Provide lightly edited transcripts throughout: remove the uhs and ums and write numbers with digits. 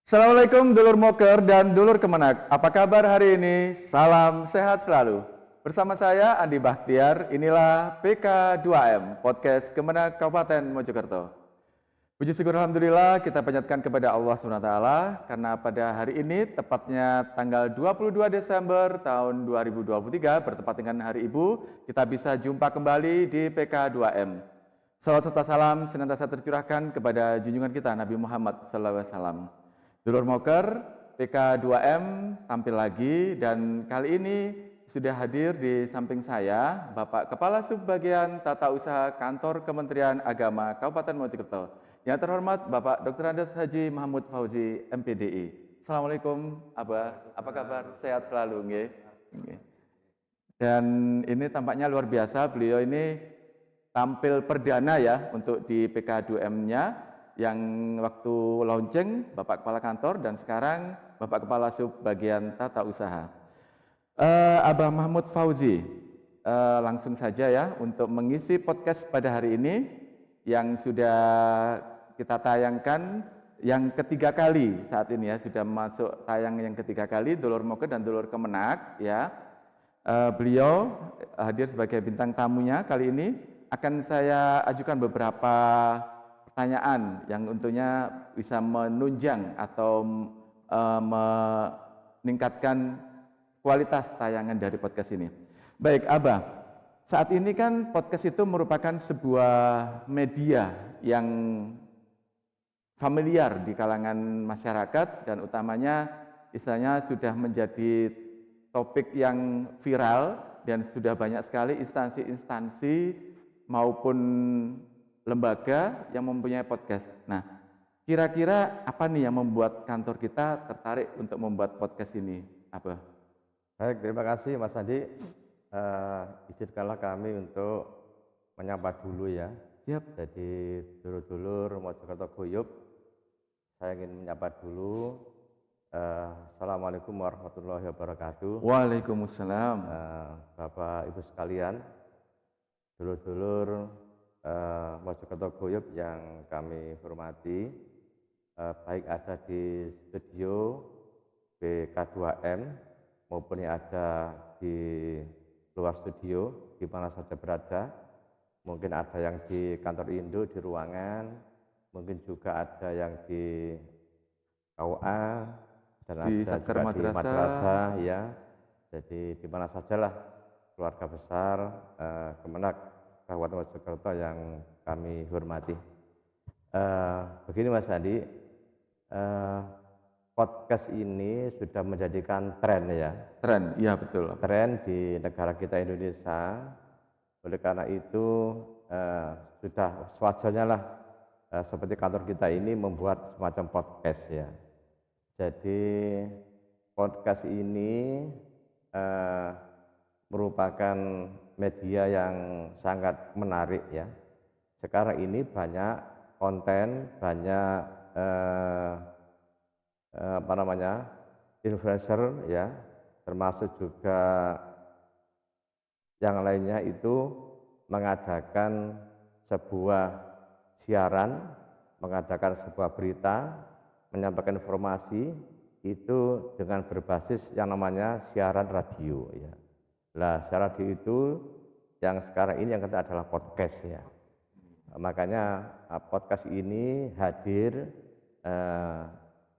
Assalamualaikum dulur moker dan dulur kemenak. Apa kabar hari ini? Salam sehat selalu. Bersama saya Andi Bahtiar, inilah PK2M, Podcast Kemenak Kabupaten Mojokerto. Puji syukur Alhamdulillah kita panjatkan kepada Allah SWT karena pada hari ini tepatnya tanggal 22 Desember tahun 2023 bertepat dengan Hari Ibu, kita bisa jumpa kembali di PK2M. Salawat serta salam senantiasa tercurahkan kepada junjungan kita Nabi Muhammad SAW. Dulur Moker, PK2M tampil lagi dan kali ini sudah hadir di samping saya Bapak Kepala Subbagian Tata Usaha Kantor Kementerian Agama Kabupaten Mojokerto. Yang terhormat Bapak Dr. Andes Haji Mahmud Fauzi, MPDI. Assalamualaikum, Abah. Apa kabar? Sehat selalu, nggih. Dan ini tampaknya luar biasa, beliau ini tampil perdana ya untuk di PK2M-nya. Yang waktu launching Bapak Kepala Kantor dan sekarang Bapak Kepala Sub Bagian Tata Usaha. Abah Mahmud Fauzi, langsung saja ya untuk mengisi podcast pada hari ini yang sudah kita tayangkan yang ketiga kali saat ini ya, sudah masuk tayang yang ketiga kali Dulur Moker dan Dulur Kemenak ya. Beliau hadir sebagai bintang tamunya kali ini. Akan saya ajukan beberapa pertanyaan yang tentunya bisa menunjang atau meningkatkan kualitas tayangan dari podcast ini. Baik, Abah, saat ini kan podcast itu merupakan sebuah media yang familiar di kalangan masyarakat dan utamanya istilahnya sudah menjadi topik yang viral dan sudah banyak sekali instansi-instansi maupun lembaga yang mempunyai podcast. Nah, kira-kira apa nih yang membuat kantor kita tertarik untuk membuat podcast ini, Abah? Baik, terima kasih Mas Andi. Izinkanlah kami untuk menyapa dulu ya. Siap. Jadi dulur-dulur Mojokerto Guyub, saya ingin menyapa dulu. Assalamualaikum warahmatullahi wabarakatuh. Waalaikumsalam. Bapak Ibu sekalian, dulur-dulur Mojokerto Guyub yang kami hormati, baik ada di studio PK2M maupun yang ada di luar studio, di mana saja berada. Mungkin ada yang di kantor Indo, di ruangan, mungkin juga ada yang di KUA, dan di ada Satker juga di Madrasah. madrasah ya. Jadi di mana sajalah keluarga besar Kemenak Kabupaten Mojokerto yang kami hormati. Begini Mas Andi, podcast ini sudah menjadikan tren ya. Tren, iya betul. Tren di negara kita Indonesia. Oleh karena itu sudah sewajarnya lah seperti kantor kita ini membuat semacam podcast ya. Jadi podcast ini merupakan media yang sangat menarik ya. Sekarang ini banyak konten, banyak influencer ya, termasuk juga yang lainnya itu mengadakan sebuah siaran, mengadakan sebuah berita, menyampaikan informasi itu dengan berbasis yang namanya siaran radio ya. Nah, siaran radio itu yang sekarang ini yang kita adalah podcast ya. Makanya podcast ini hadir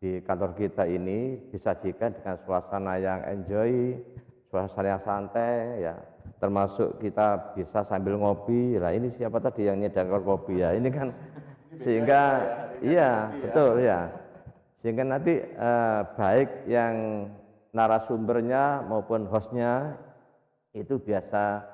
di kantor kita ini disajikan dengan suasana yang enjoy, suasana yang santai ya. Termasuk kita bisa sambil ngopi. Nah, ini siapa tadi yang nyediakan kopi ya? Ini kan sehingga iya betul ya. Sehingga nanti baik yang narasumbernya maupun hostnya itu biasa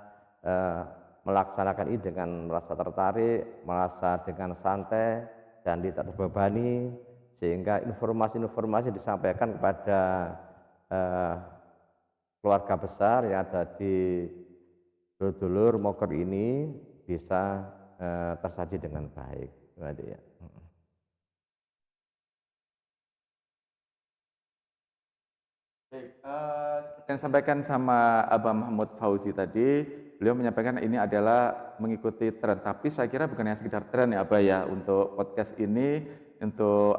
melaksanakan ini dengan merasa tertarik, merasa dengan santai dan tidak terbebani, sehingga informasi-informasi disampaikan kepada keluarga besar yang ada di dulur moker ini bisa tersaji dengan baik. Ya. Baik, seperti yang disampaikan sama Abah Mahmud Fauzi tadi, beliau menyampaikan ini adalah mengikuti tren, tapi saya kira bukan hanya sekedar tren ya Abah ya, untuk podcast ini, untuk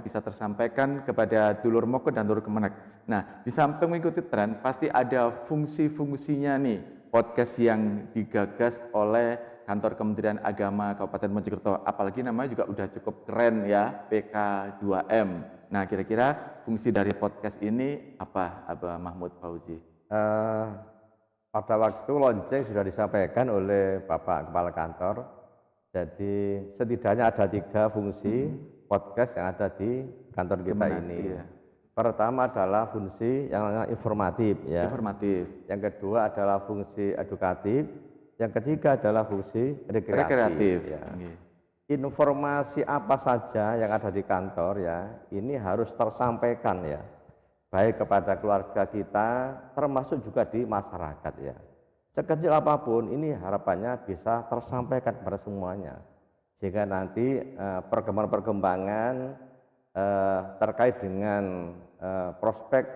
bisa tersampaikan kepada dulur moker dan dulur kemenak. Nah, di samping mengikuti tren, pasti ada fungsi-fungsinya nih, podcast yang digagas oleh Kantor Kementerian Agama Kabupaten Mojokerto, apalagi namanya juga udah cukup keren ya, PK2M. Nah, kira-kira fungsi dari podcast ini apa, Abah Mahmud Fauzi? Pada waktu launching sudah disampaikan oleh Bapak Kepala Kantor, jadi setidaknya ada 3 fungsi podcast yang ada di kantor kita ini. Iya. Pertama adalah fungsi yang informatif, ya. Informatif. Yang kedua adalah fungsi edukatif. Yang ketiga adalah fungsi rekreatif. Ya. Informasi apa saja yang ada di kantor ya, ini harus tersampaikan ya, baik kepada keluarga kita, termasuk juga di masyarakat ya. Sekecil apapun ini harapannya bisa tersampaikan kepada semuanya, sehingga nanti perkembangan-perkembangan terkait dengan prospek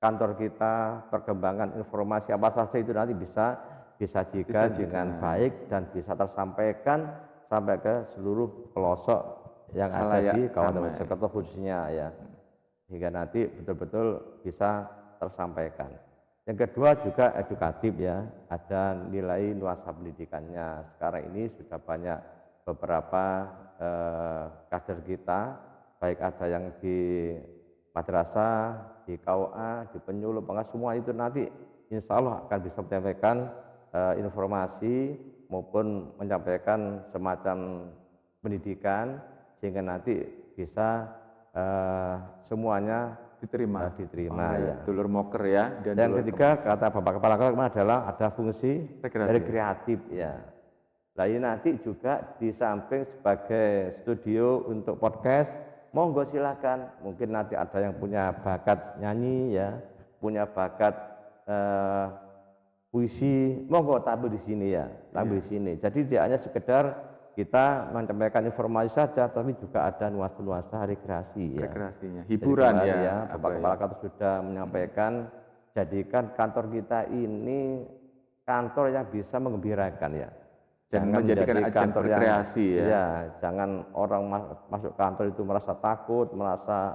kantor kita, perkembangan informasi apa saja itu nanti bisa disajikan dengan baik dan bisa tersampaikan sampai ke seluruh pelosok yang ada di Kabupaten Mojokerto khususnya ya, sehingga nanti betul-betul bisa tersampaikan. Yang kedua juga edukatif ya, ada nilai nuansa pendidikannya. Sekarang ini sudah banyak beberapa kader kita, baik ada yang di madrasah, di KUA, di penyuluh, semua itu nanti insya Allah akan bisa menyampaikan informasi maupun menyampaikan semacam pendidikan, sehingga nanti bisa semuanya diterima ya. Dulur moker ya. Dan yang ketiga kata Bapak Kepala Kantor adalah ada fungsi rekreatif ya. Nah ini nanti juga di samping sebagai studio untuk podcast, monggo silakan. Mungkin nanti ada yang punya bakat nyanyi ya, punya bakat puisi, monggo tampil di sini ya, tampil di sini. Jadi tidak hanya sekedar kita menyampaikan informasi saja, tapi juga ada nuansa-nuansa rekreasi ya. Rekreasinya, hiburan ya. Bapak Kepala Kantor sudah menyampaikan, jadikan kantor kita ini kantor yang bisa menggembirakan ya. Jangan menjadikan kantor rekreasi ya. Ya, jangan orang masuk kantor itu merasa takut, merasa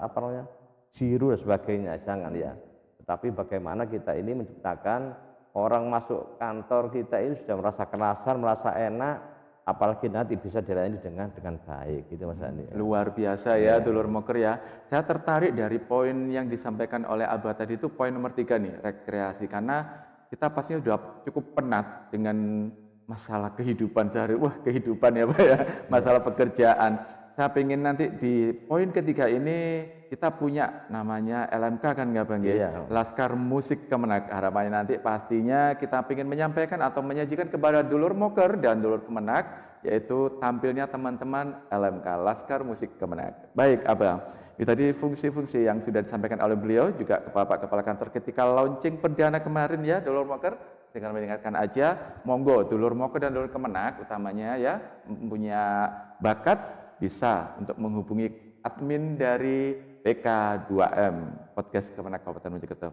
siru dan sebagainya, jangan ya. Tetapi bagaimana kita ini menciptakan orang masuk kantor kita ini sudah merasa kenasan, merasa enak, apalagi nanti bisa dilayani dengan baik gitu Mas Andi. Luar biasa ya dulur moker ya. Saya tertarik dari poin yang disampaikan oleh Abah tadi, itu poin nomor 3 nih, rekreasi, karena kita pastinya sudah cukup penat dengan masalah kehidupan sehari, kehidupan ya Pak ya, masalah pekerjaan. Saya ingin nanti di poin ketiga ini kita punya namanya LMK kan nggak Bang ya? Laskar Musik Kemenak. Harapannya nanti pastinya kita ingin menyampaikan atau menyajikan kepada dulur moker dan dulur kemenak, yaitu tampilnya teman-teman LMK Laskar Musik Kemenak. Baik Abang, itu tadi fungsi-fungsi yang sudah disampaikan oleh beliau, juga ke Bapak Kepala Kantor ketika launching perdana kemarin ya dulur moker. Dengan mengingatkan aja, monggo dulur moker dan dulur kemenak utamanya ya, punya bakat, bisa untuk menghubungi admin dari PK2M, Podcast Kemenak Kabupaten Mojokerto.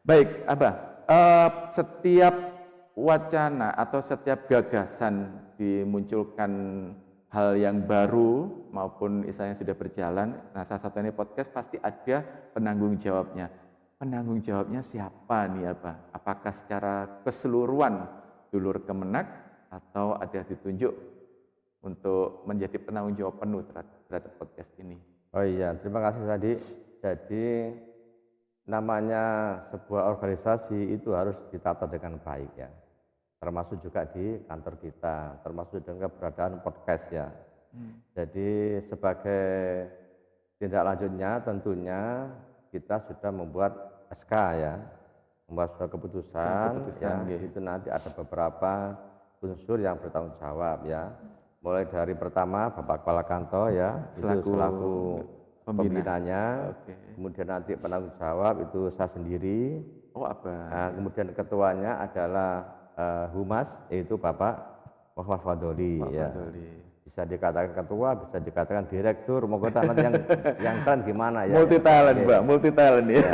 Baik, Abah, setiap wacana atau setiap gagasan dimunculkan hal yang baru maupun istilahnya sudah berjalan, nah salah satunya podcast pasti ada penanggung jawabnya. Penanggung jawabnya siapa nih Abah? Apakah secara keseluruhan dulur kemenak atau ada ditunjuk untuk menjadi penanggung jawab penuh terhadap podcast ini? Oh iya, terima kasih tadi. Jadi namanya sebuah organisasi itu harus ditata dengan baik ya. Termasuk juga di kantor kita, termasuk dengan keberadaan podcast ya. Jadi sebagai tindak lanjutnya tentunya kita sudah membuat SK ya, membuat surat keputusan ya, itu nanti ada beberapa unsur yang bertanggung jawab ya. Mulai dari pertama Bapak Kepala Kantor ya, selaku pembinanya, kemudian nanti penanggung jawab itu saya sendiri, Oh, Abah. Nah, kemudian ketuanya adalah Humas, yaitu Bapak Muhammad Fadoli. Pak Ya. Fadoli. Bisa dikatakan ketua, bisa dikatakan direktur. Mau kita nanti yang tren gimana ya? Multi talent, Oke. Mbak, multi talent ya.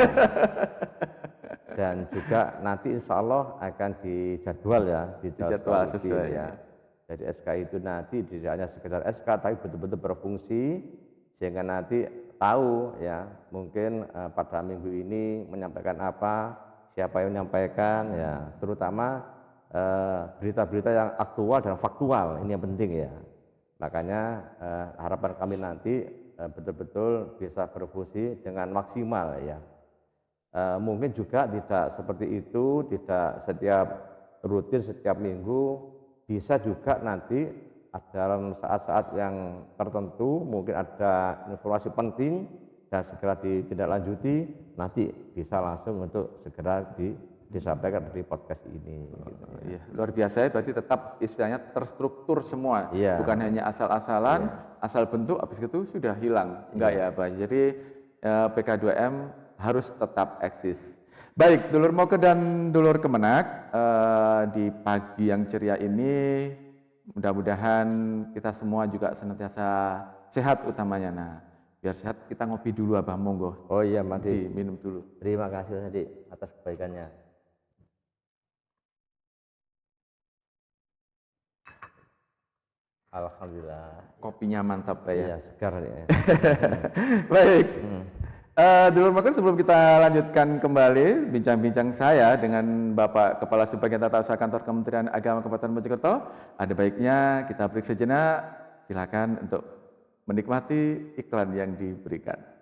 Dan juga nanti insya Allah akan dijadwal ya, Dijadwal secara rutin sesuai, ya. ya. Jadi SK itu nanti tidak hanya sekedar SK, tapi betul-betul berfungsi sehingga nanti tahu ya, mungkin pada minggu ini menyampaikan apa, siapa yang menyampaikan ya, terutama berita-berita yang aktual dan faktual, ini yang penting ya. Makanya harapan kami nanti betul-betul bisa berfungsi dengan maksimal ya. Mungkin juga tidak seperti itu, tidak setiap rutin setiap minggu, bisa juga nanti dalam saat-saat yang tertentu mungkin ada informasi penting dan segera ditindaklanjuti, nanti bisa langsung untuk segera disampaikan di podcast ini. Gitu ya. Iya, luar biasa ya, berarti tetap istilahnya terstruktur semua, Iya. bukan hanya asal-asalan, asal bentuk, habis itu sudah hilang, enggak ya Pak. Jadi PK2M harus tetap eksis. Baik, Dulur Moke dan Dulur Kemenak, di pagi yang ceria ini, mudah-mudahan kita semua juga senantiasa sehat utamanya. Nah, biar sehat kita ngopi dulu Abah, monggo. Oh iya, Mas Adi. Diminum dulu. Terima kasih Mas Adi atas kebaikannya. Alhamdulillah. Kopinya mantap Pak ya. Iya, segar ya. Baik. Dulur Moker, sebelum kita lanjutkan kembali bincang-bincang saya dengan Bapak Kepala Subbagian Tata Usaha Kantor Kementerian Agama Kabupaten Mojokerto, ada baiknya kita break sejenak. Silakan untuk menikmati iklan yang diberikan.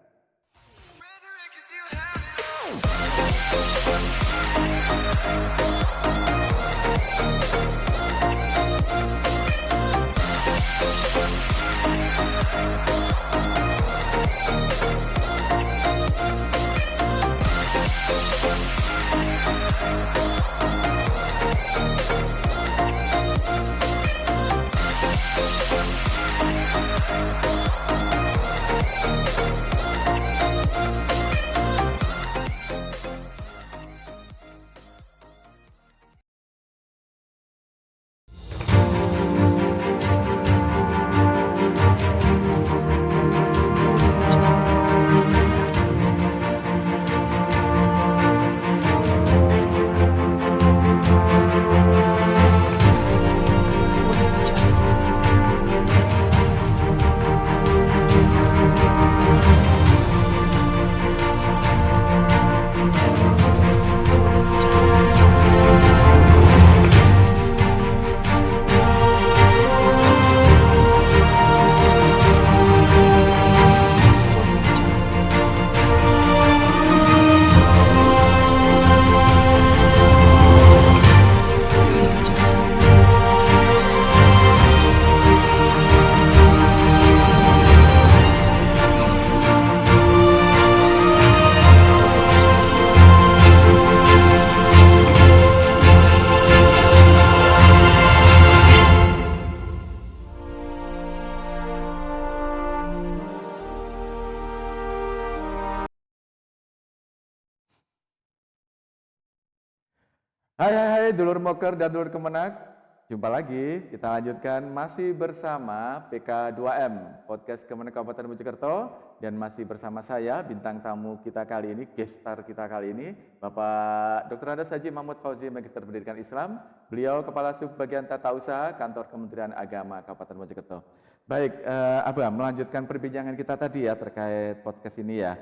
Hai Dulur Moker dan Dulur Kemenak, jumpa lagi, kita lanjutkan masih bersama PK2M, Podcast Kemenak Kabupaten Mojokerto, dan masih bersama saya, bintang tamu kita kali ini, guest star kita kali ini, Bapak Dr. Andes Haji Mahmud Fauzi, Magister Pendidikan Islam, beliau Kepala Subbagian Tata Usaha Kantor Kementerian Agama Kabupaten Mojokerto. Baik, Abah, melanjutkan perbincangan kita tadi ya terkait podcast ini ya.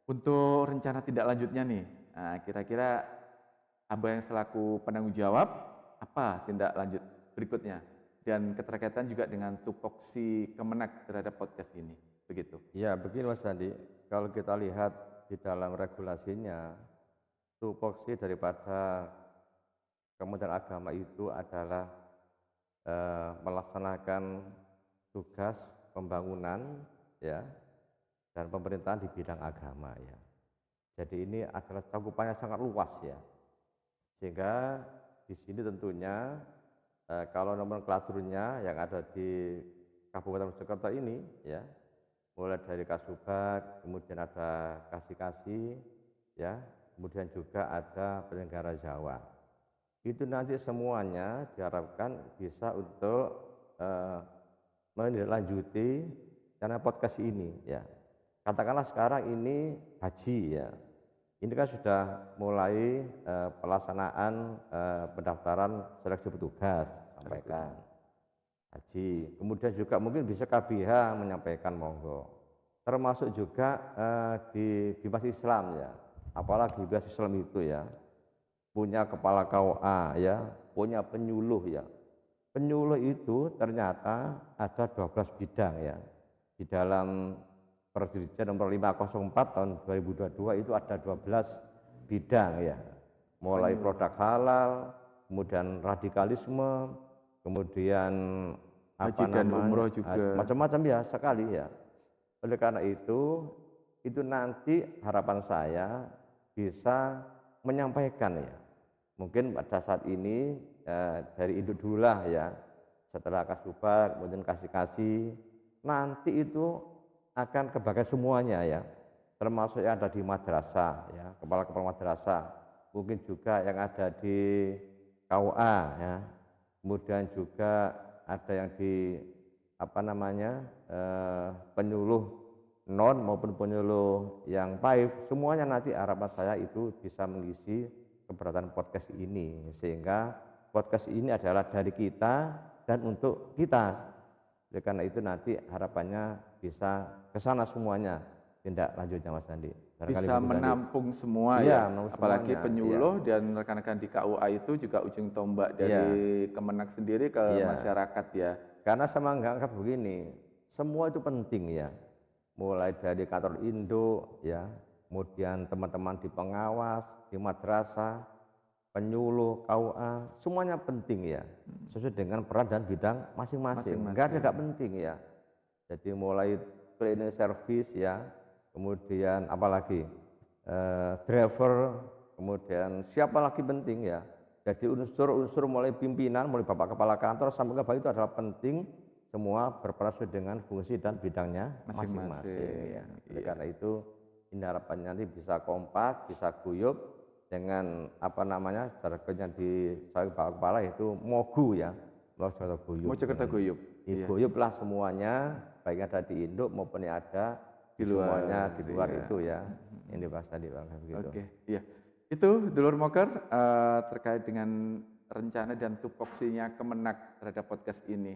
Untuk rencana tindak lanjutnya nih, nah, kira-kira Abah yang selaku penanggung jawab, apa tindak lanjut berikutnya? Dan keterkaitan juga dengan tupoksi Kemenak terhadap podcast ini, begitu. Ya, begini Mas Andi, kalau kita lihat di dalam regulasinya, tupoksi daripada Kementerian Agama itu adalah melaksanakan tugas pembangunan ya dan pemerintahan di bidang agama ya. Jadi ini adalah cakupannya sangat luas ya. Sehingga di sini tentunya kalau nomenklaturnya yang ada di Kabupaten Mojokerto ini ya, mulai dari Kasubag, kemudian ada Kasih-Kasih ya, kemudian juga ada penyelenggara Jawa. Itu nanti semuanya diharapkan bisa untuk menindaklanjuti karena podcast ini ya. Katakanlah sekarang ini haji ya. Ini kan sudah mulai pelaksanaan pendaftaran seleksi petugas sampaikan haji. Kemudian juga mungkin bisa KBH menyampaikan monggo. Termasuk juga di Bimas Islam ya. Apalagi Bimas Islam itu ya punya kepala KUA ya, punya penyuluh ya. Penyuluh itu ternyata ada 12 bidang ya. Di dalam Perjanjian nomor 504 tahun 2022 itu ada 12 bidang ya. Mulai produk halal, kemudian radikalisme, kemudian Haji dan umroh juga. macam-macam ya sekali ya. Oleh karena itu nanti harapan saya bisa menyampaikan ya. Mungkin pada saat ini dari induk dulu lah ya, setelah Kasubag, kemudian kasih nanti itu akan kebagai semuanya ya, termasuk yang ada di madrasah ya, kepala-kepala madrasah, mungkin juga yang ada di KUA ya, kemudian juga ada yang di penyuluh non maupun penyuluh yang paif, semuanya nanti harapan saya itu bisa mengisi keberadaan podcast ini, sehingga podcast ini adalah dari kita dan untuk kita. Oleh karena itu nanti harapannya bisa ke sana semuanya tindak lanjutnya Mas Andi. Bisa menampung semua ya, apalagi semuanya, penyuluh dan rekan-rekan di KUA itu juga ujung tombak dari Kemenak sendiri ke masyarakat ya. Karena sama nggak begini, semua itu penting ya. Mulai dari kantor induk ya, kemudian teman-teman di pengawas, di madrasah, penyuluh, KUA, semuanya penting ya, sesuai dengan peran dan bidang masing-masing. Enggak ada nggak penting ya. Jadi mulai cleaning service ya, kemudian apalagi driver, kemudian siapa lagi penting ya. Jadi unsur-unsur mulai pimpinan, mulai bapak kepala kantor sampai ke bawah itu adalah penting, semua berperan sesuai dengan fungsi dan bidangnya masing-masing ya. Oleh karena itu ini harapannya nanti bisa kompak, bisa guyup dengan jargonnya di bapak kepala itu mogu ya, Mojokerto Guyup. Guyuplah semuanya, baik ada di induk maupun yang ada di semuanya di luar itu ya. Ini bahasa di begitu. Oke, iya. Itu dulur moker terkait dengan rencana dan tupoksinya Kemenak terhadap podcast ini.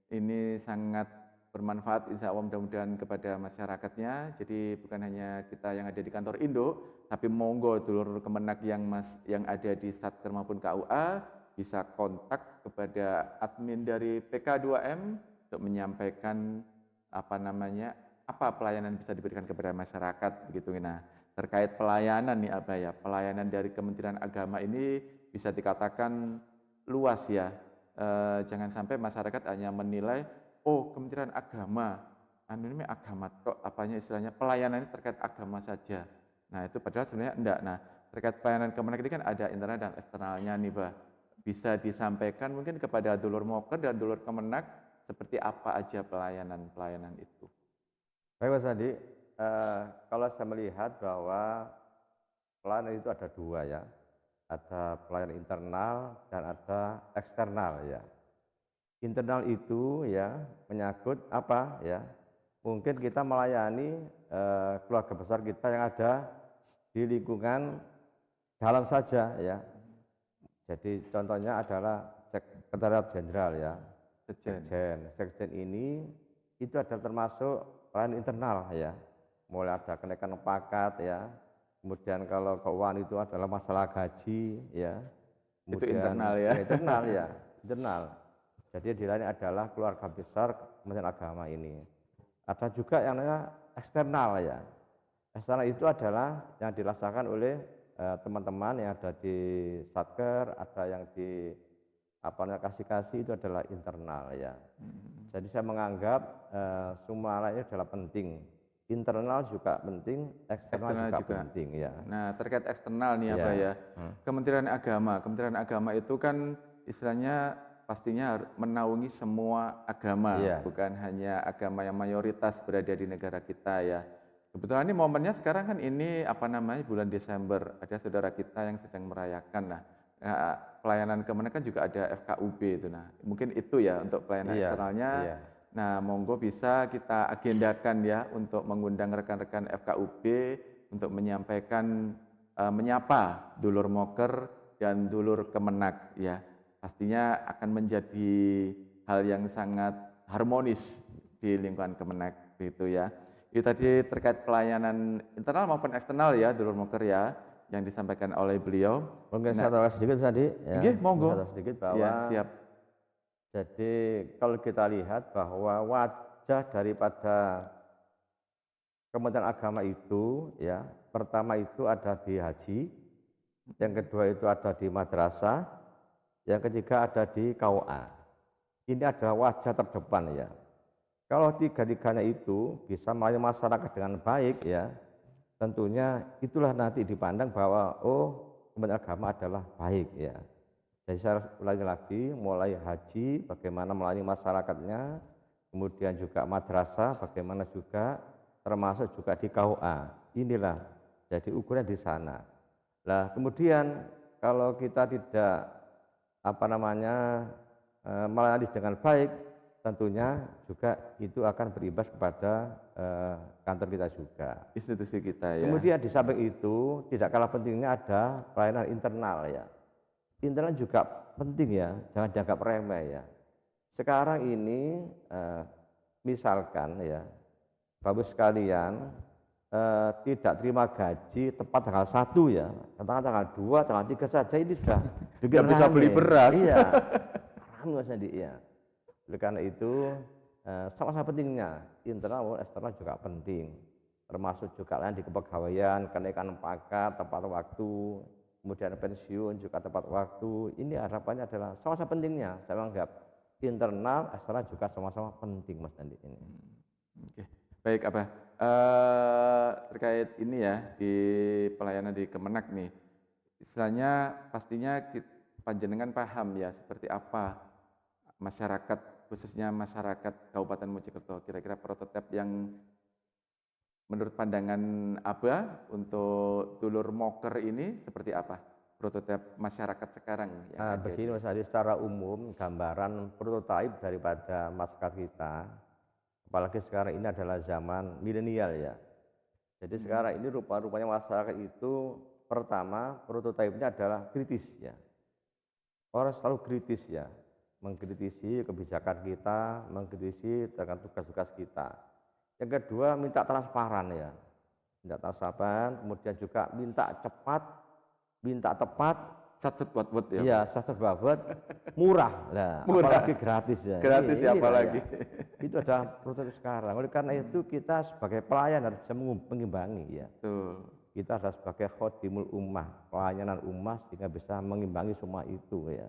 Ini sangat bermanfaat insya Allah mudah-mudahan kepada masyarakatnya. Jadi bukan hanya kita yang ada di kantor induk, tapi monggo dulur Kemenak yang ada di Satker maupun KUA bisa kontak kepada admin dari PK2M untuk menyampaikan apa pelayanan bisa diberikan kepada masyarakat begitu. Nah, terkait pelayanan nih pelayanan dari Kementerian Agama ini bisa dikatakan luas ya. Jangan sampai masyarakat hanya menilai, oh Kementerian Agama, ini agama tok, istilahnya pelayanan ini terkait agama saja. Nah itu padahal sebenarnya enggak. Nah terkait pelayanan Kemenak ini kan ada internal dan eksternalnya nih Bah. Bisa disampaikan mungkin kepada dulur moker dan dulur Kemenak seperti apa aja pelayanan itu. Baik Mas Andi, kalau saya melihat bahwa pelayanan itu ada dua ya. Ada pelayanan internal dan ada eksternal ya. Internal itu ya menyangkut apa ya? Mungkin kita melayani keluarga besar kita yang ada di lingkungan dalam saja ya. Jadi contohnya adalah Sekretariat Jenderal ya. Sekjen ini itu ada termasuk pelayanan internal ya. Mulai ada kenaikan pangkat ya. Kemudian kalau keuangan itu adalah masalah gaji ya. Kemudian, itu internal ya. Internal. Jadi di lain adalah keluarga besar Kementerian Agama ini. Ada juga yang namanya eksternal ya. Eksternal itu adalah yang dirasakan oleh teman-teman yang ada di Satker, ada yang di kasih itu adalah internal ya. Jadi saya menganggap semua lainnya adalah penting. Internal juga penting, eksternal juga penting ya. Nah terkait eksternal nih Kementerian Agama itu kan istilahnya pastinya menaungi semua agama, bukan hanya agama yang mayoritas berada di negara kita ya. Kebetulan ini momennya sekarang kan ini bulan Desember, ada saudara kita yang sedang merayakan. Nah, pelayanan Kemenak kan juga ada FKUB itu. Nah, mungkin itu ya untuk pelayanan Iya, eksternalnya. iya. Nah, monggo bisa kita agendakan ya untuk mengundang rekan-rekan FKUB untuk menyampaikan menyapa dulur Moker dan dulur Kemenak ya. Pastinya akan menjadi hal yang sangat harmonis di lingkungan Kemenak begitu ya. Itu tadi terkait pelayanan internal maupun eksternal ya, dulur Moker ya, yang disampaikan oleh beliau. Mungkin Nah, saya tambah sedikit tadi ya. nggih, Mungkin monggo. saya tambah sedikit bahwa Ya, siap. jadi kalau kita lihat bahwa wajah daripada Kementerian Agama itu ya, pertama itu ada di haji, yang kedua itu ada di madrasah, yang ketiga ada di KUA. Ini adalah wajah terdepan ya. Kalau tiga-tiganya itu bisa melayani masyarakat dengan baik ya, tentunya itulah nanti dipandang bahwa Kementerian Agama adalah baik ya. Jadi saya ulangi lagi, mulai haji bagaimana melayani masyarakatnya, kemudian juga madrasah bagaimana juga, termasuk juga di KUA. Inilah jadi ukuran di sana. Nah kemudian kalau kita tidak melayani dengan baik, tentunya juga itu akan berimbas kepada kantor kita juga. Institusi kita ya. Kemudian di samping itu tidak kalah pentingnya ada pelayanan internal ya. Internal juga penting ya, jangan dianggap remeh ya. Sekarang ini misalkan ya, Bapak sekalian tidak terima gaji tepat tanggal 1 ya, katakan tanggal 2, tanggal 3 saja ini sudah Nggak bisa beli beras. Iya, rame Mas Andi ya. Oleh karena itu sama-sama pentingnya, internal maupun eksternal juga penting. Termasuk juga lain di kepegawaian, kenaikan pangkat tepat waktu, kemudian pensiun juga tepat waktu. Ini harapannya adalah sama-sama pentingnya. Saya menganggap internal, eksternal juga sama-sama penting Mas Andi ini. Oke. Baik, terkait ini ya di pelayanan di Kemenak nih. Istilahnya pastinya panjenengan paham ya seperti apa masyarakat, khususnya masyarakat Kabupaten Mojokerto, kira-kira prototip yang menurut pandangan Aba untuk dulur Moker ini seperti apa? Prototip masyarakat sekarang yang ada Begini Mas Adi, secara umum gambaran prototipe daripada masyarakat kita, apalagi sekarang ini adalah zaman milenial ya. Jadi sekarang ini rupa-rupanya masyarakat itu pertama prototipenya adalah kritis ya. Orang selalu kritis ya, mengkritisi kebijakan kita, mengkritisi dengan tugas-tugas kita. Yang kedua minta transparan ya, minta transparan, kemudian juga minta cepat, minta tepat, satset buat ya. iya, satset babet, murah lah, Murah. apalagi gratis ya. Gratis ya, Inilah apalagi. Itu adalah prototip sekarang. Oleh karena itu kita sebagai pelayan harus bisa mengimbangi ya. Betul. Kita adalah sebagai khodimul ummah, pelayanan ummah sehingga bisa mengimbangi semua itu ya.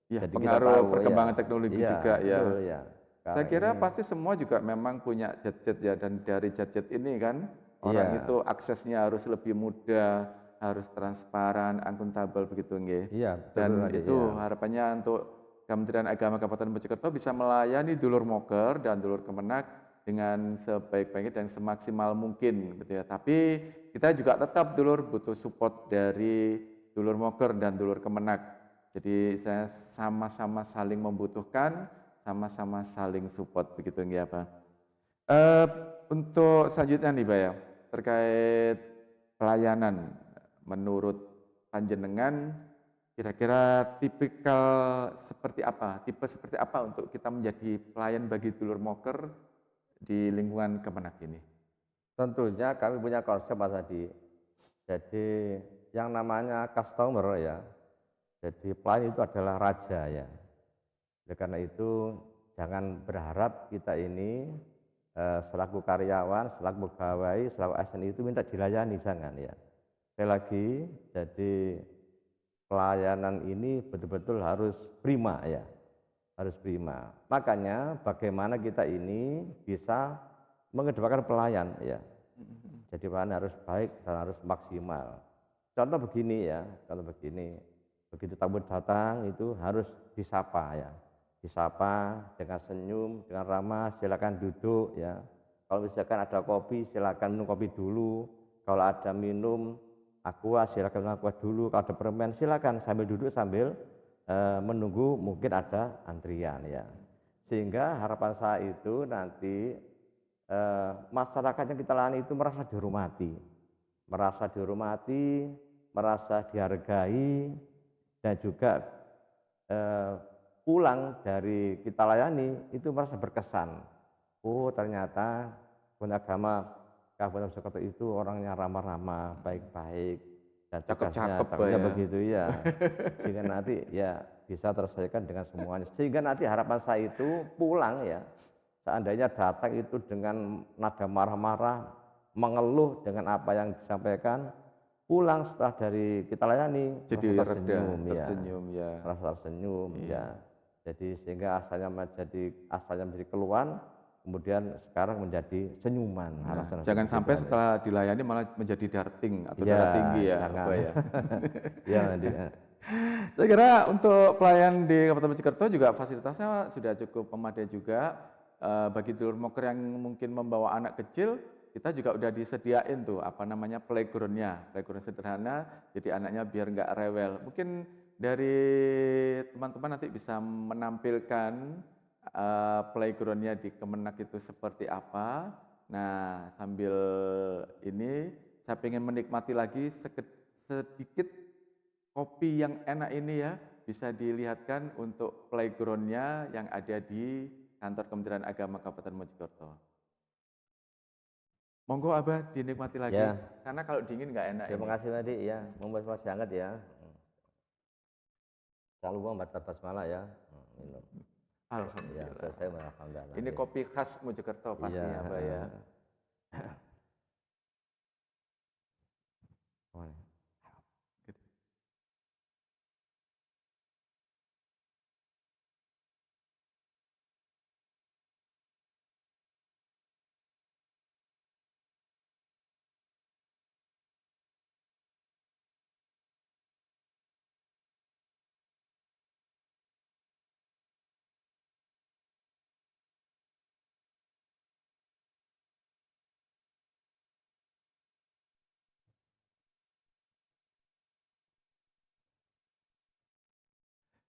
Ya, Jadi pengaruh kita tahu, perkembangan ya, teknologi iya, juga ya. betul, ya. Saya kira pasti semua juga memang punya gadget ya, dan dari gadget ini kan orang Iya. itu aksesnya harus lebih mudah, harus transparan, akuntabel begitu nggih. Iya, betul, Dan betul, itu iya. harapannya untuk Kementerian Agama Kabupaten Mojokerto bisa melayani dulur Moker dan dulur Kemenak dengan sebaik-baiknya dan semaksimal mungkin gitu ya. Tapi kita juga tetap dulur butuh support dari dulur Moker dan dulur Kemenak. Jadi saya sama-sama saling membutuhkan, sama-sama saling support begitu nggih apa. Untuk selanjutnya nih Pak ya, terkait pelayanan menurut panjenengan kira-kira tipikal seperti apa, tipe seperti apa untuk kita menjadi pelayan bagi dulur Moker di lingkungan Kemenak ini? Tentunya kami punya konsep Mas Adi. Jadi yang namanya customer ya. Jadi pelayan itu adalah raja ya. Oleh karena itu jangan berharap kita ini selaku karyawan, selaku pegawai, selaku ASN itu minta dilayani, jangan ya. Sekali lagi, jadi pelayanan ini betul-betul harus prima ya, harus prima. Makanya bagaimana kita ini bisa mengedepankan pelayan ya. Jadi pelayan harus baik dan harus maksimal. Contoh begini ya, contoh begini. Begitu tamu datang itu harus disapa ya, disapa dengan senyum, dengan ramah, silakan duduk ya. Kalau misalkan ada kopi, silakan minum kopi dulu. Kalau ada minum aqua, silakan minum aqua dulu. Kalau ada permen, silakan sambil duduk sambil menunggu mungkin ada antrian ya. Sehingga harapan saya itu nanti masyarakat yang kita layani itu merasa dihormati, merasa dihargai, dan juga pulang dari kita layani itu merasa berkesan. Oh ternyata agama Kabupaten Mojokerto itu orangnya ramah-ramah, baik-baik, dan tugasnya Cakep-cakep Pak takutnya ya. begitu ya. Sehingga nanti ya bisa terselesaikan dengan semuanya. Sehingga nanti harapan saya itu pulang ya, seandainya datang itu dengan nada marah-marah, mengeluh dengan apa yang disampaikan, pulang setelah dari kita layani Jadi merasa reda, tersenyum ya, tersenyum ya. merasa tersenyum Iya. ya. Jadi sehingga asalnya menjadi keluhan, kemudian sekarang menjadi senyuman. Nah, Harapan jangan seperti itu, sampai Andi. setelah dilayani malah menjadi darting atau Ya, darah tinggi ya, jangan. Pak ya. Ya, Andi. Saya kira untuk pelayan di Kabupaten Mojokerto juga fasilitasnya sudah cukup memadai juga. Bagi dulur moker yang mungkin membawa anak kecil, kita juga udah disediain tuh apa namanya playgroundnya, playground sederhana, jadi anaknya biar nggak rewel. Mungkin dari teman-teman nanti bisa menampilkan playgroundnya di Kemenak itu seperti apa. Nah, sambil ini saya ingin menikmati lagi sedikit kopi yang enak ini ya, bisa dilihatkan untuk playgroundnya yang ada di kantor Kementerian Agama Kabupaten Mojokerto. Monggo Abah dinikmati lagi, Ya, karena kalau dingin nggak enak terima ini. kasih Andi ya, masih hangat ya. Jangan lupa baca basmalah ya. Minum. Ya, Alhamdulillah. selesai alhamdulillah. Ini kopi khas Mojokerto pastinya Iya. Abah ya.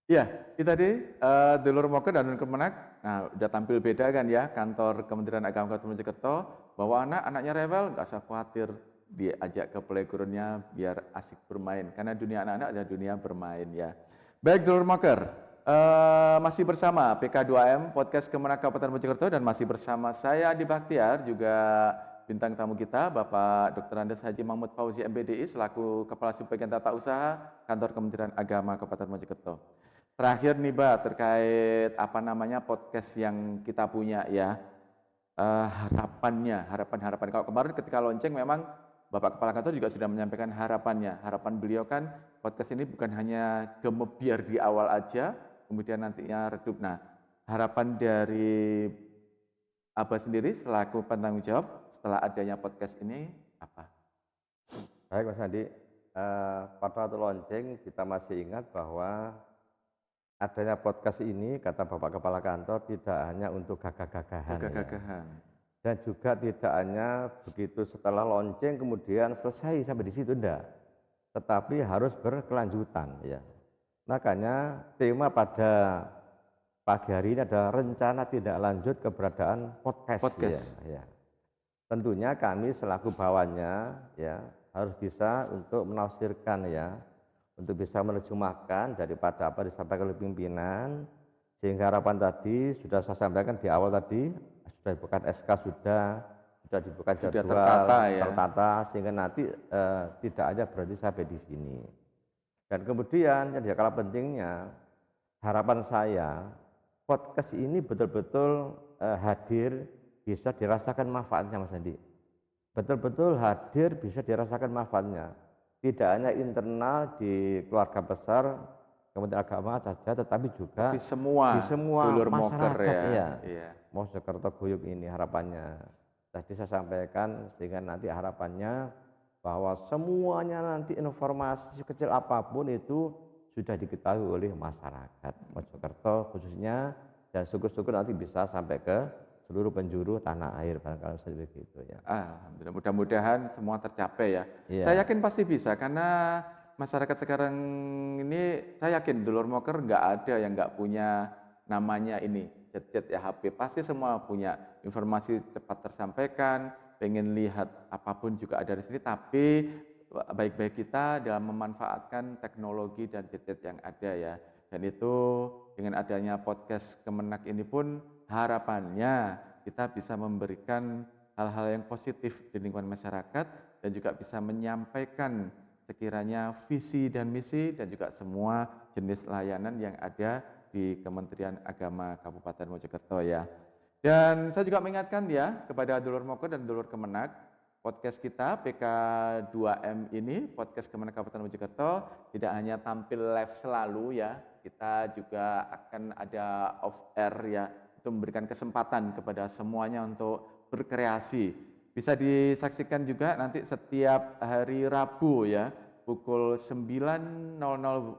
Iya, itu tadi dulur moker dan Kemenak. Nah, udah tampil beda kan ya kantor Kementerian Agama Kabupaten Mojokerto. Bahwa anaknya rewel, nggak usah khawatir, diajak ke playgroundnya biar asik bermain. Karena dunia anak-anak adalah dunia bermain ya. Baik dulur moker, masih bersama PK2M Podcast Kemenak Kabupaten Mojokerto dan masih bersama saya Adi Baktiar juga bintang tamu kita Bapak Dr. Andes Haji Mahmud Fauzi MBDI selaku Kepala Subbagian Tata Usaha Kantor Kementerian Agama Kabupaten Mojokerto. Terakhir nih Mbak, terkait apa namanya podcast yang kita punya ya, harapan. Kalau kemarin ketika lonceng memang Bapak Kepala Kantor juga sudah menyampaikan harapannya. Harapan beliau kan podcast ini bukan hanya gemebiar di awal aja, kemudian nantinya redup. Nah, harapan dari Abah sendiri selaku penanggung jawab setelah adanya podcast ini apa? Baik Mas Andi, pada waktu lonceng kita masih ingat bahwa adanya podcast ini, kata Bapak Kepala Kantor, tidak hanya untuk gagah-gagahan. Gagah-gagahan. Dan juga tidak hanya begitu setelah lonceng kemudian selesai sampai di situ, enggak. Tetapi harus berkelanjutan ya. Makanya tema pada pagi hari ini ada rencana tindak lanjut keberadaan podcast. Ya. Tentunya kami selaku bawahannya ya harus bisa untuk menafsirkan ya, untuk bisa menerjemahkan daripada apa disampaikan oleh pimpinan, sehingga harapan tadi sudah saya sampaikan di awal tadi, sudah dibuka SK, sudah dibuka jadwal tertata, sehingga nanti tidak aja berarti sampai di sini. Dan kemudian yang tidak kalah pentingnya, harapan saya podcast ini betul-betul hadir, bisa dirasakan manfaatnya Mas Andi. Betul-betul hadir bisa dirasakan manfaatnya. Tidak hanya internal di keluarga besar Kementerian Agama saja, tetapi juga di semua dulur masyarakat moker ya. Iya. Mojokerto Guyub ini harapannya. Tadi saya sampaikan sehingga nanti harapannya bahwa semuanya nanti informasi sekecil apapun itu sudah diketahui oleh masyarakat Mojokerto khususnya, dan syukur-syukur nanti bisa sampai ke seluruh penjuru tanah air, barangkali begitu ya. Alhamdulillah, mudah-mudahan semua tercapai ya. Iya. Saya yakin pasti bisa karena masyarakat sekarang ini, saya yakin dulur moker nggak ada yang nggak punya namanya ini chat-chat ya HP. Pasti semua punya informasi cepat tersampaikan, pengen lihat apapun juga ada di sini. Tapi baik-baik kita dalam memanfaatkan teknologi dan chat-chat yang ada ya. Dan itu dengan adanya podcast Kemenak ini pun harapannya kita bisa memberikan hal-hal yang positif di lingkungan masyarakat dan juga bisa menyampaikan sekiranya visi dan misi dan juga semua jenis layanan yang ada di Kementerian Agama Kabupaten Mojokerto ya. Dan saya juga mengingatkan ya kepada dulur Moko dan dulur Kemenak, podcast kita PK2M ini, podcast Kemenak Kabupaten Mojokerto tidak hanya tampil live selalu ya, kita juga akan ada off air ya, untuk memberikan kesempatan kepada semuanya untuk berkreasi. Bisa disaksikan juga nanti setiap hari Rabu ya, pukul 9.00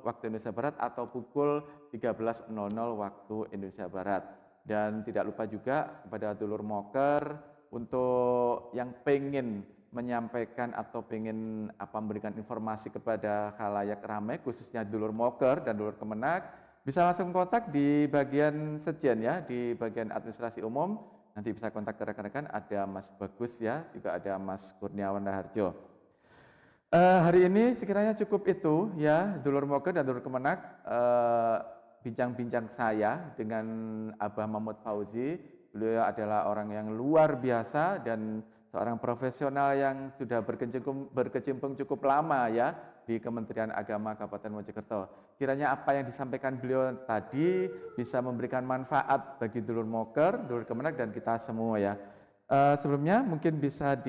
waktu Indonesia Barat atau pukul 13.00 waktu Indonesia Barat. Dan tidak lupa juga kepada dulur moker untuk yang pengen menyampaikan atau pengen memberikan informasi kepada khalayak ramai, khususnya dulur moker dan dulur Kemenak, bisa langsung kontak di bagian sejen ya, di bagian administrasi umum. Nanti bisa kontak ke rekan-rekan, ada Mas Bagus ya, juga ada Mas Kurniawan Raharjo. Hari ini sekiranya cukup itu ya, dulur moker dan dulur Kemenak, bincang-bincang saya dengan Abah Mahmud Fauzi. Beliau adalah orang yang luar biasa dan seorang profesional yang sudah berkecimpung cukup lama ya di Kementerian Agama Kabupaten Mojokerto. Kiranya apa yang disampaikan beliau tadi bisa memberikan manfaat bagi dulur moker, dulur Kemenak dan kita semua ya. Sebelumnya mungkin bisa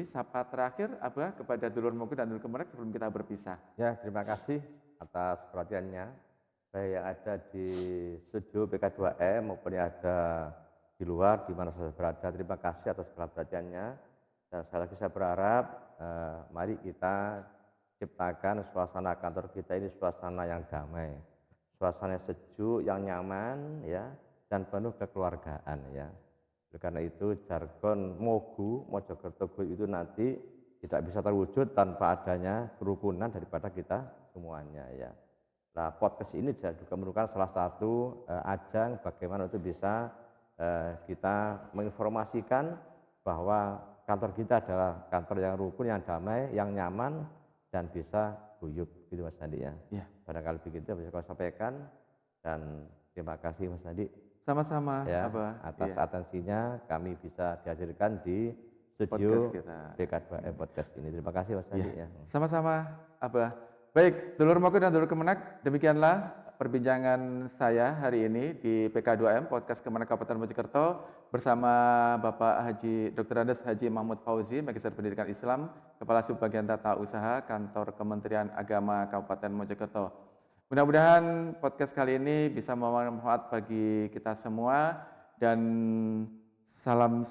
sapa terakhir Abah kepada dulur moker dan dulur Kemenak sebelum kita berpisah. Ya, terima kasih atas perhatiannya. Baik yang ada di studio PK2M maupun yang ada di luar, di mana saya berada, terima kasih atas perhatiannya. Dan sekali lagi saya berharap, mari kita ciptakan suasana kantor kita ini suasana yang damai, suasana sejuk, yang nyaman, ya, dan penuh kekeluargaan, ya. Karena itu jargon Mogu, Mojokerto Go itu nanti tidak bisa terwujud tanpa adanya kerukunan daripada kita semuanya, ya. Nah, podcast ini juga merupakan salah satu ajang bagaimana itu bisa kita menginformasikan bahwa kantor kita adalah kantor yang rukun, yang damai, yang nyaman, dan bisa guyup, gitu Mas Andi ya. Ya. Barangkali begitu bisa kami sampaikan, dan terima kasih Mas Andi. Sama-sama Ya, Abah. atas Iya. atensinya kami bisa dihasilkan di studio PK2M Podcast ini. Terima kasih Mas Andi ya. Sama-sama Abah. Baik, dulur moker dan dulur Kemenak, demikianlah perbincangan saya hari ini di PK2M Podcast Kemenak Kabupaten Mojokerto bersama Bapak Haji Dr. Andes Haji Mahmud Fauzi, Magister Pendidikan Islam, Kepala Subbagian Tata Usaha Kantor Kementerian Agama Kabupaten Mojokerto. Mudah-mudahan podcast kali ini bisa membawa manfaat bagi kita semua dan salam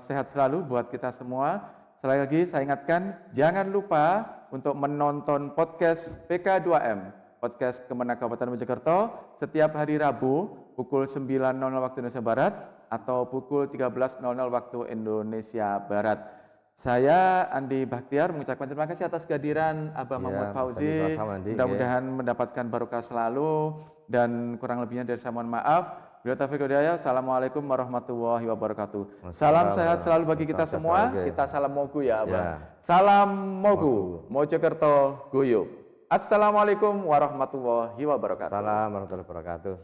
sehat selalu buat kita semua. Sekali lagi saya ingatkan, jangan lupa untuk menonton podcast PK2M, podcast Kemenak Kabupaten Mojokerto, setiap hari Rabu pukul 9.00 waktu Indonesia Barat atau pukul 13.00 waktu Indonesia Barat. Saya Andi Bahtiar mengucapkan terima kasih atas kehadiran Abah Mahmud Fauzi. Mudah-mudahan mendapatkan barokah selalu dan kurang lebihnya dari saya mohon maaf. Bila taufiq wal hidayah. Assalamualaikum warahmatullahi wabarakatuh. Salam sehat selalu bagi kita semua. Kita salam Mogu ya Abah. Ya. Salam Mogu, Mojokerto Guyup. Assalamualaikum warahmatullahi wabarakatuh. Salam warahmatullahi wabarakatuh.